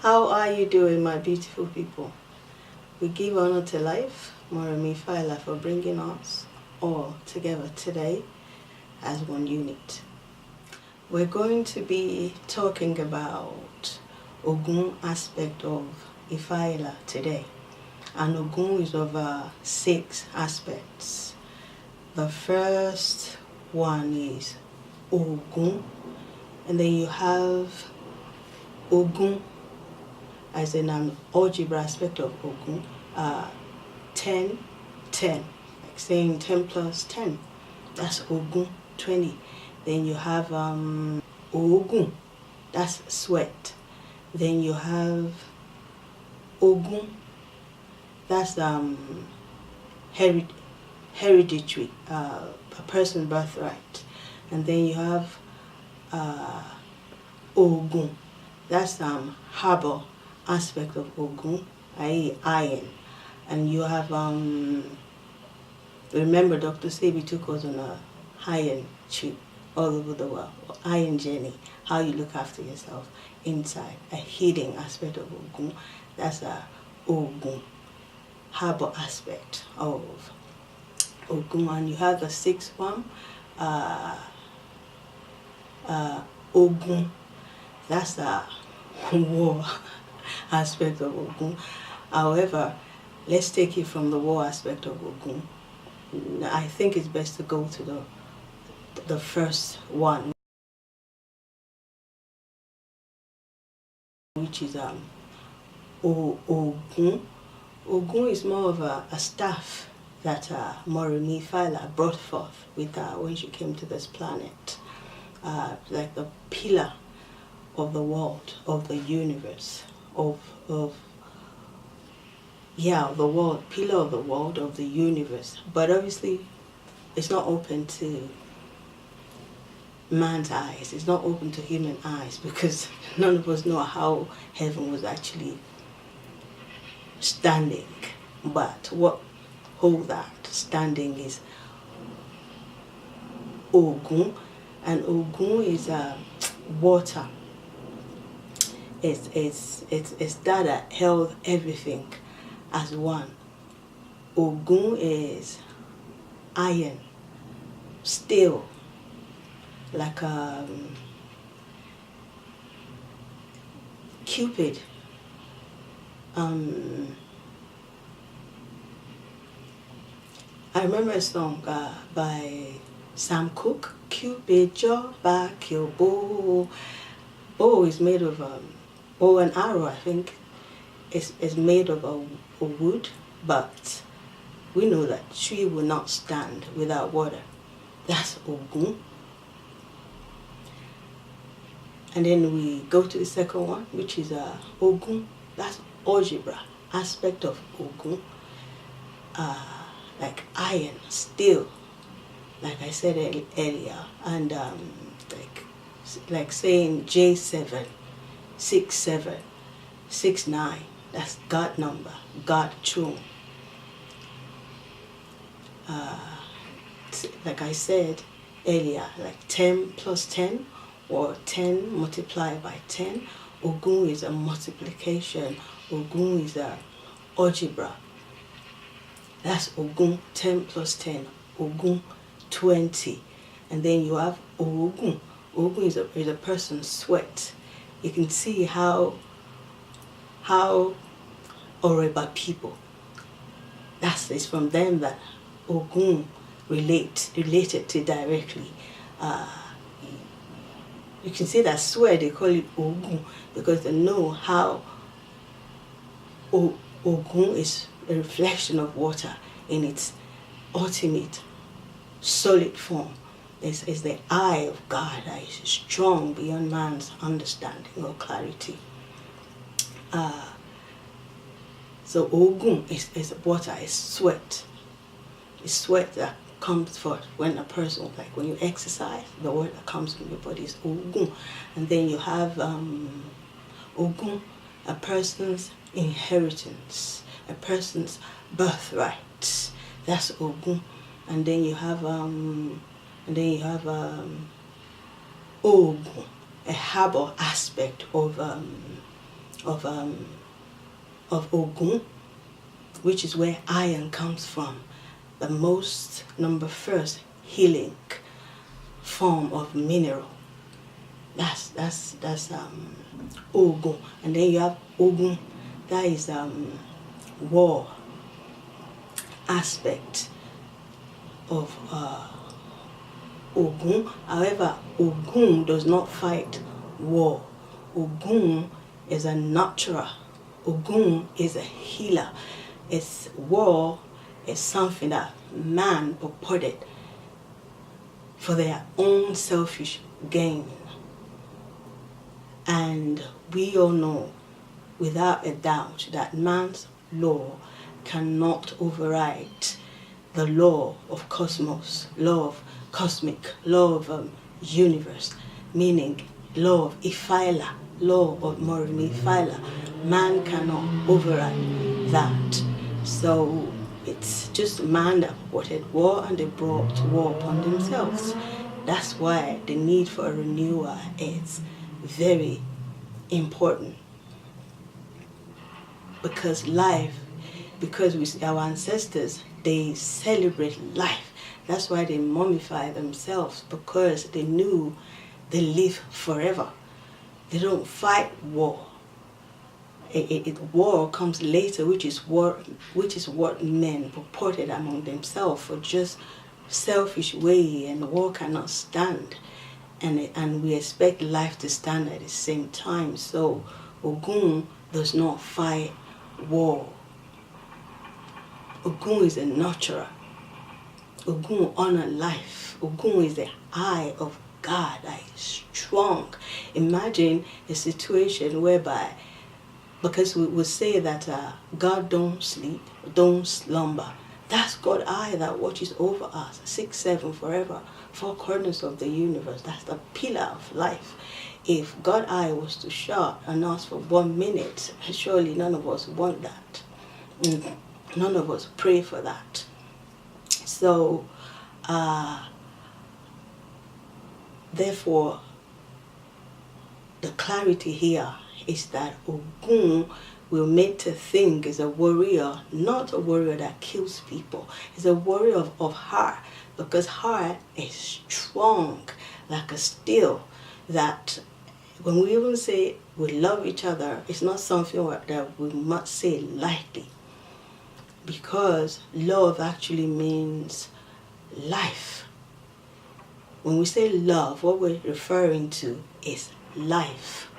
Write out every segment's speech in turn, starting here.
How are you doing, my beautiful people? We give honor to life, Ifa Ela, for bringing us all together today as one unit. We're going to be talking about Ogun aspect of Ifa Ela today. And Ogun is of 6 aspects. The first one is Ogun, and then you have Ogun as in an algebra aspect of Ogun, 10, 10, like saying 10 plus 10, that's Ogun, 20. Then you have Ogun, that's sweat. Then you have Ogun, that's hereditary, a person's birthright. And then you have Ogun, that's harbor aspect of Ogun, i.e. iron. And you have remember Dr. Sebi took us on a iron trip all over the world, iron journey, how you look after yourself inside, a hidden aspect of Ogun. That's a Ogun, harbor aspect of Ogun. And you have the 6th one, Ogun, that's a war aspect of Ogun. However, let's take it from the war aspect of Ogun. I think it's best to go to the first one, which is Ogun. Ogun is more of a staff that Ifa Ela brought forth with when she came to this planet, like the pillar of the world, of the universe, of the world, pillar of the world, of the universe. But obviously, it's not open to man's eyes. It's not open to human eyes because none of us know how heaven was actually standing. But what hold that standing is Ogun, and Ogun is water. It's that held everything as one. Ogun is iron, steel, like Cupid. I remember a song by Sam Cooke, Cupid Jova Kyobo. Bow is made of bow and arrow, I think, is made of a wood, but we know that tree will not stand without water. That's Ogun. And then we go to the second one, which is Ogun. That's algebra aspect of Ogun, like iron, steel, like I said earlier, and like saying J7, 67, 69. That's God number, God tune. Like I said earlier, like 10 plus 10 or 10 multiplied by 10. Ogun is a multiplication. Ogun is a algebra. That's Ogun, 10 plus 10. Ogun, 20. And then you have Ogun. Ogun is a person's sweat. You can see how Oro Iba people, it's from them that Ogun related to directly. You can see that swear they call it Ogun because they know how Ogun is a reflection of water in its ultimate solid form. It's the eye of God that is strong beyond man's understanding or clarity. So Ogun is water, is sweat. It's sweat that comes forth when a person, like when you exercise, the word that comes from your body is Ogun. And then you have Ogun, a person's inheritance, a person's birthright. That's Ogun. And then you have Ogun, a harbor aspect of of Ogun, which is where iron comes from, the most first healing form of mineral. That's Ogun. And then you have Ogun, that is war aspect of Ogun. However, Ogun does not fight war. Ogun is a nurturer. Ogun is a healer. It's war is something that man purported for their own selfish gain. And we all know without a doubt that man's law cannot override the law of cosmos, law of cosmic, law of universe, meaning law of Ifa Ela, law of Ifa Ela. Man cannot override that. So it's just man that purported war, and they brought war upon themselves. That's why the need for a renewal is very important. Because our ancestors, they celebrate life. That's why they mummify themselves, because they knew they live forever. They don't fight war. War comes later, which is what men purported among themselves for just selfish way, and war cannot stand. And we expect life to stand at the same time. So Ogun does not fight war. Ogun is a nurturer. Ogun honors life. Ogun is the eye of God that is strong. Imagine a situation whereby, because we would say that God don't sleep, don't slumber. That's God's eye that watches over us, 6/7 forever, 4 corners of the universe. That's the pillar of life. If God's eye was to shut on us for 1 minute, surely none of us want that. None of us pray for that. So, therefore, the clarity here is that Ogun we're made to think is a warrior, not a warrior that kills people. It's a warrior of heart, because heart is strong like a steel, that when we even say we love each other, it's not something that we must say lightly, because love actually means life. When we say love, what we're referring to is life.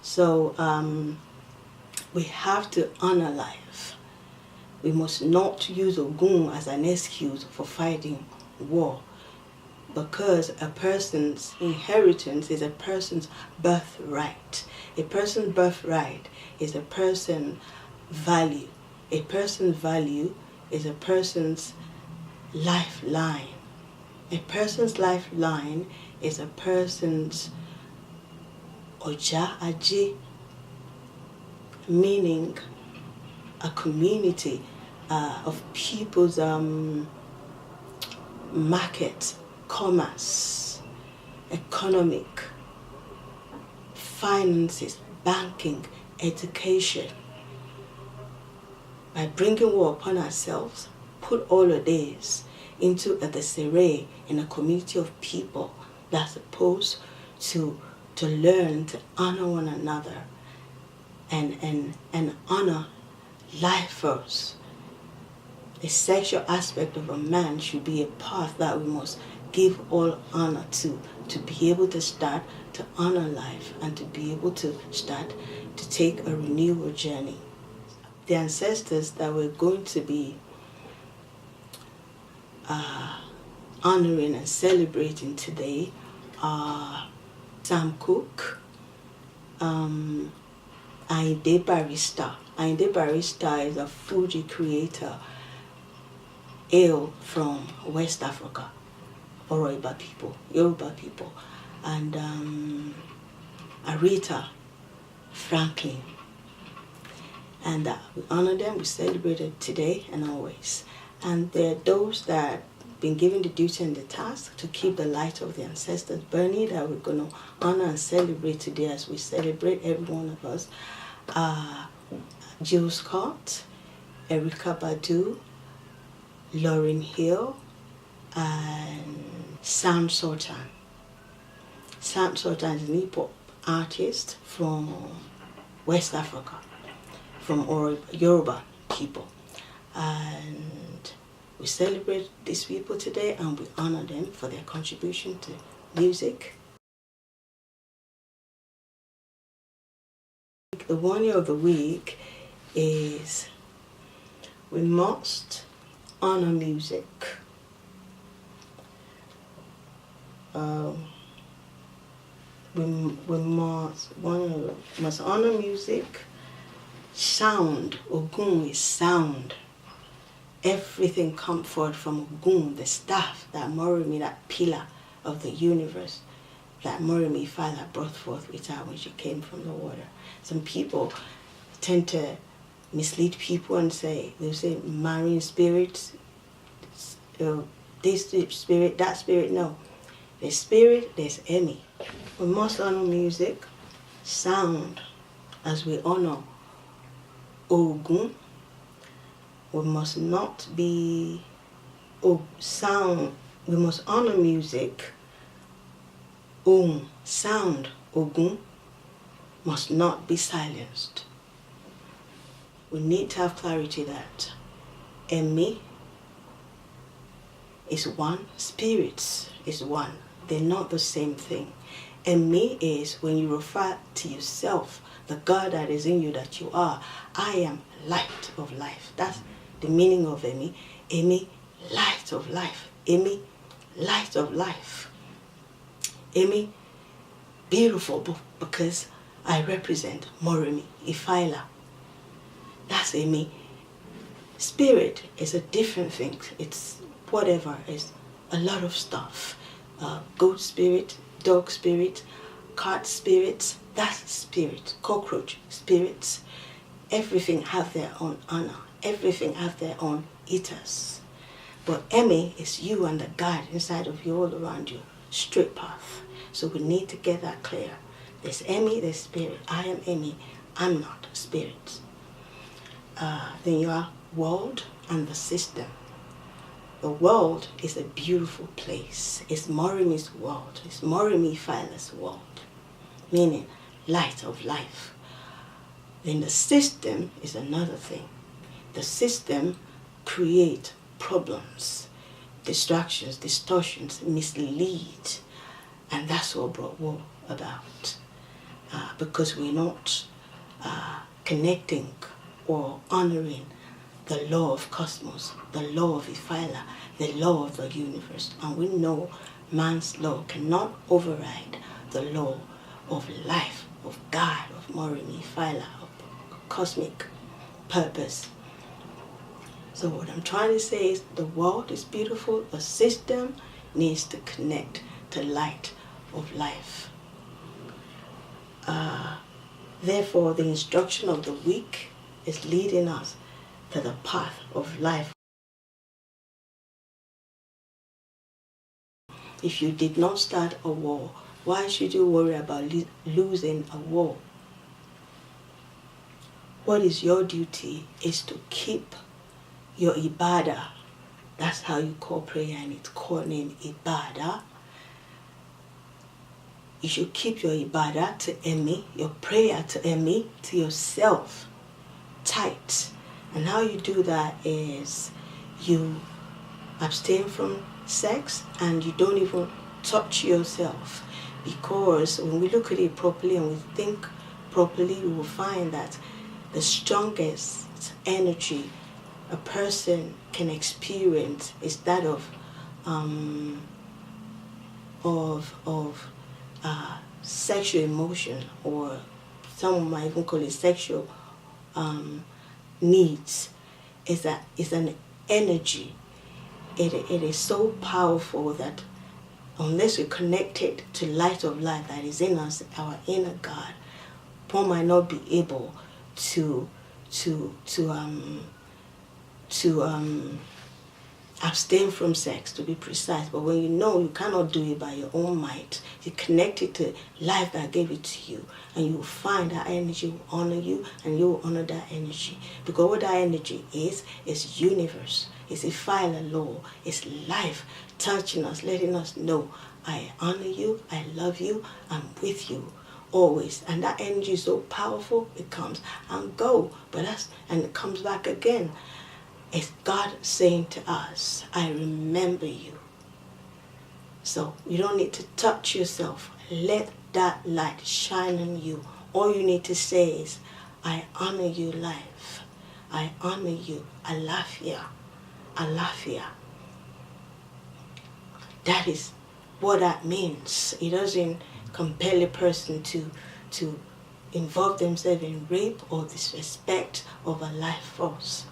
So we have to honor life. We must not use Ogun as an excuse for fighting war, because a person's inheritance is a person's birthright. A person's birthright is a person's value. A person's value is a person's lifeline. A person's lifeline is a person's Oja Aji, meaning a community of people's market, commerce, economic, finances, banking, education. By bringing war upon ourselves, put all of this into a disarray in a community of people that's supposed to learn to honor one another and honor life first. The sexual aspect of a man should be a path that we must give all honor to be able to start to honor life and to be able to start to take a renewal journey. The ancestors that we're going to be honoring and celebrating today are Sam Cooke, Ayinde Barrister. Ayinde Barrister is a Fuji creator, hail from West Africa, Oro Iba people, Yoruba people, and Aretha Franklin. And we honor them, we celebrate it today and always. And there are those that been given the duty and the task to keep the light of the ancestors burning, that we're going to honor and celebrate today as we celebrate every one of us. Jill Scott, Erica Badu, Lauryn Hill, and Sam Sultan. Sam Sultan is an hip-hop artist from West Africa, from Yoruba people. And we celebrate these people today and we honor them for their contribution to music. The warning of the week is we must honor music. We must honor music. Sound, Ogun is sound. Everything comes forth from Ogun, the staff, that Moremi, that pillar of the universe, that Moremi Ifa Ela brought forth with her when she came from the water. Some people tend to mislead people and they'll say marine spirits, this spirit, that spirit. No. There's spirit, there's Emi. We must honor music, sound, as we honor Ogun. We must not be sound. We must honor music. Sound, Ogun, must not be silenced. We need to have clarity that Emi is one, spirits is one. They're not the same thing. Emi is when you refer to yourself, the God that is in you, that you are. I am light of life. That's the meaning of Emi. Emi, light of life. Emi, light of life. Emi, beautiful because I represent Moremi Ifa Ela. That's Emi. Spirit is a different thing. It's whatever, it's a lot of stuff. Goat spirit, dog spirit, cat spirits, that's spirit. Cockroach spirits. Everything have their own honor. Everything have their own eaters. But Emi is you and the God inside of you, all around you. Straight path. So we need to get that clear. There's Emi, there's spirit. I am Emi. I'm not spirit. Then you are world and the system. The world is a beautiful place. It's Moremi's world. It's Moremi Ifa Ela's world. Meaning light of life. Then the system is another thing. The system create problems, distractions, distortions, mislead. And that's what brought war about. Because we're not connecting or honoring the law of cosmos, the law of Ifa Ela, the law of the universe. And we know man's law cannot override the law of life, of God, of Moremi Ifa Ela, of cosmic purpose. So what I'm trying to say is the world is beautiful, the system needs to connect to light of life. Therefore, the instruction of the week is leading us to the path of life. If you did not start a war, why should you worry about losing a war? What is your duty is to keep your ibadah. That's how you call prayer, and it's called name ibadah. You should keep your ibadah to Emi, your prayer to Emi, to yourself, tight. And how you do that is you abstain from sex and you don't even touch yourself. Because when we look at it properly and we think properly, we will find that the strongest energy a person can experience is that of sexual emotion, or some might even call it sexual needs. Is an energy. It is so powerful that unless we connect it to light of life that is in us, our inner God, one might not be able to abstain abstain from sex, to be precise. But when you know you cannot do it by your own might, you connect it to life that gave it to you, and you will find that energy will honor you, and you will honor that energy. Because what that energy is universe. It's Ifa Ela law. It's life touching us, letting us know, I honor you, I love you, I'm with you always. And that energy is so powerful, it comes and go, and it comes back again. It's God saying to us, I remember you. So you don't need to touch yourself. Let that light shine on you. All you need to say is, I honor you, life. I honor you, Alafia. Alafia. That is what that means. It doesn't compel a person to involve themselves in rape or disrespect of a life force,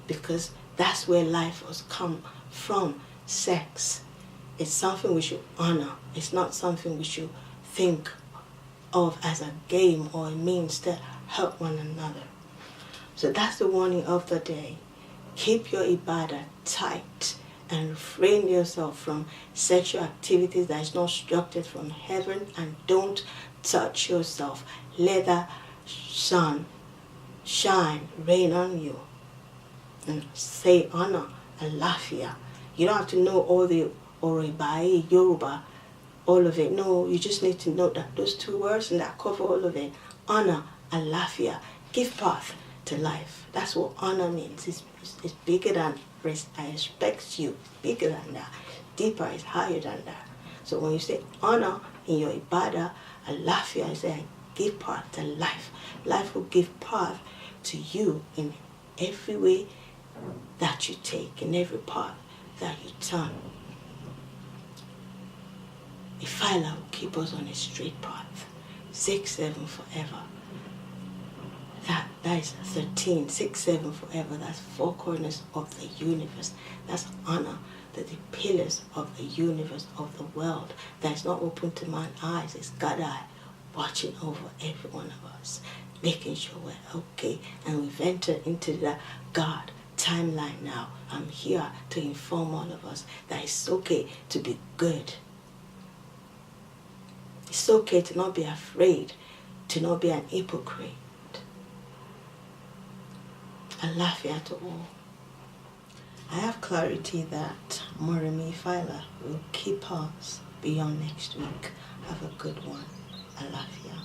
because that's where life force come from. Sex. It's something we should honor. It's not something we should think of as a game or a means to help one another. So that's the warning of the day. Keep your ibadah tight and refrain yourself from sexual activities that is not structured from heaven, and don't touch yourself. Let that sun shine, rain on you. And say honor, Alafia. You don't have to know all the Oro Iba, Yoruba, all of it. No, you just need to know that those two words and that cover all of it. Honor, Alafia. Give path to life. That's what honor means. It's bigger than I respect you. Bigger than that. Deeper is higher than that. So when you say honor in your ibadah, Alafia, you say give path to life. Life will give path to you in every way that you take, in every path that you turn. Ifa Ela will keep us on a straight path. 6, 7 forever. That is 13. 6, 7 forever. That's 4 corners of the universe. That's honor. The pillars of the universe, of the world. That is not open to man's eyes. It's God's eye watching over every one of us, making sure we're okay. And we've entered into the God timeline now. I'm here to inform all of us that it's okay to be good. It's okay to not be afraid, to not be an hypocrite. Alafia to all. I have clarity that Ifa Ela will keep us beyond next week. Have a good one. Alafia.